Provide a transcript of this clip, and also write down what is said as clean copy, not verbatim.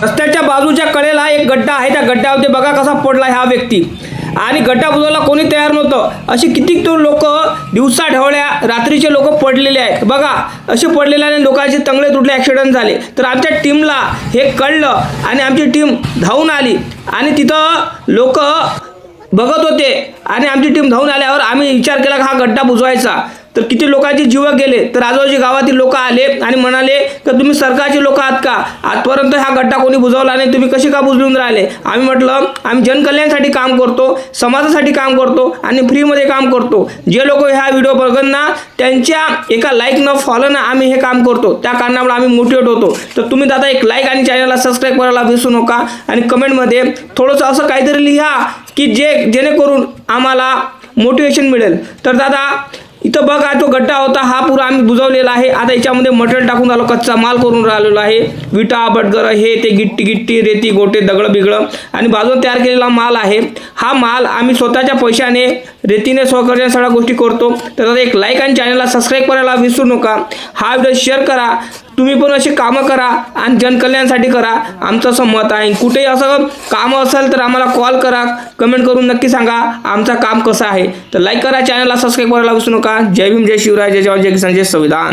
रस्त्याच्या बाजूच्या कडेला एक गड्डा आहे, त्या गड्ड्यावरती बघा कसा पडला हा व्यक्ती, आणि गड्डा बुजवायला कोणी तयार नव्हतं। असे कितीक तो लोक दिवसा ढवळ्या रात्रीचे लोक पडलेले आहेत बघा, असे पडलेल्याने लोकांचे तंगडे तुटले, ॲक्सिडेंट झाले। तर आमच्या टीमला हे कळलं आणि आमची टीम धावून आली आणि तिथं लोक बघत होते आणि आमची टीम धावून आल्यावर आम्ही विचार केला की हा गड्डा बुजवायचा। तर किती लोकांचे जीव गेले, तर आजूबाजूच्या गावातील लोक आले आणि म्हणाले की तुम्ही सरकारचे लोक आहात का, आजपर्यंत हा गड्डा कोणी बुजवला नाही, तुम्ही कसे का बुजवून राहिले। आम्ही म्हटलं आम्ही जनकल्याणासाठी काम करतो, समाजासाठी काम करतो आणि फ्रीमध्ये काम करतो। जे लोक हा व्हिडिओ बघत ना त्यांच्या एका लाईक न फॉलो ना आम्ही हे काम करतो, त्या कारणामुळे आम्ही मोटिवेट होतो। तर तुम्ही दादा एक लाईक आणि चॅनलला सबस्क्राईब करायला विसरू नका आणि कमेंटमध्ये थोडंसं असं काहीतरी लिहा की जेणेकरून आम्हाला मोटिवेशन मिळेल। तर दादा इथं बघा तो गड्डा होता, हा पुरा आम्ही बुजवलेला आहे। आता याच्यामध्ये मटेरियल टाकून आलो, कच्चा माल करून राहिलेला आहे, विटा बटगर हे ते गिट्टी रेती गोटे दगड बिगडं आणि बाजूला तयार केलेला माल आहे। हा माल आम्ही स्वतःच्या पैशाने रेतीने सहकार्याने सगळ्या गोष्टी करतो। तर दादा एक लाईक आणि चॅनलला सबस्क्राईब करायला विसरू नका, हा व्हिडिओ शेअर करा, तुम्ही पण अशी कामं करा आणि जनकल्याणासाठी करा, आमचं असं मत आहे। कुठेही असं कामं असेल तर आम्हाला कॉल करा, कमेंट करून नक्की सांगा आमचं काम कसं आहे। तर लाईक करा, चॅनलला सबस्क्राईब करायला विसरू नका। जय भीम, जय शिवराय, जय जवान, जय किसान, जय संविधान।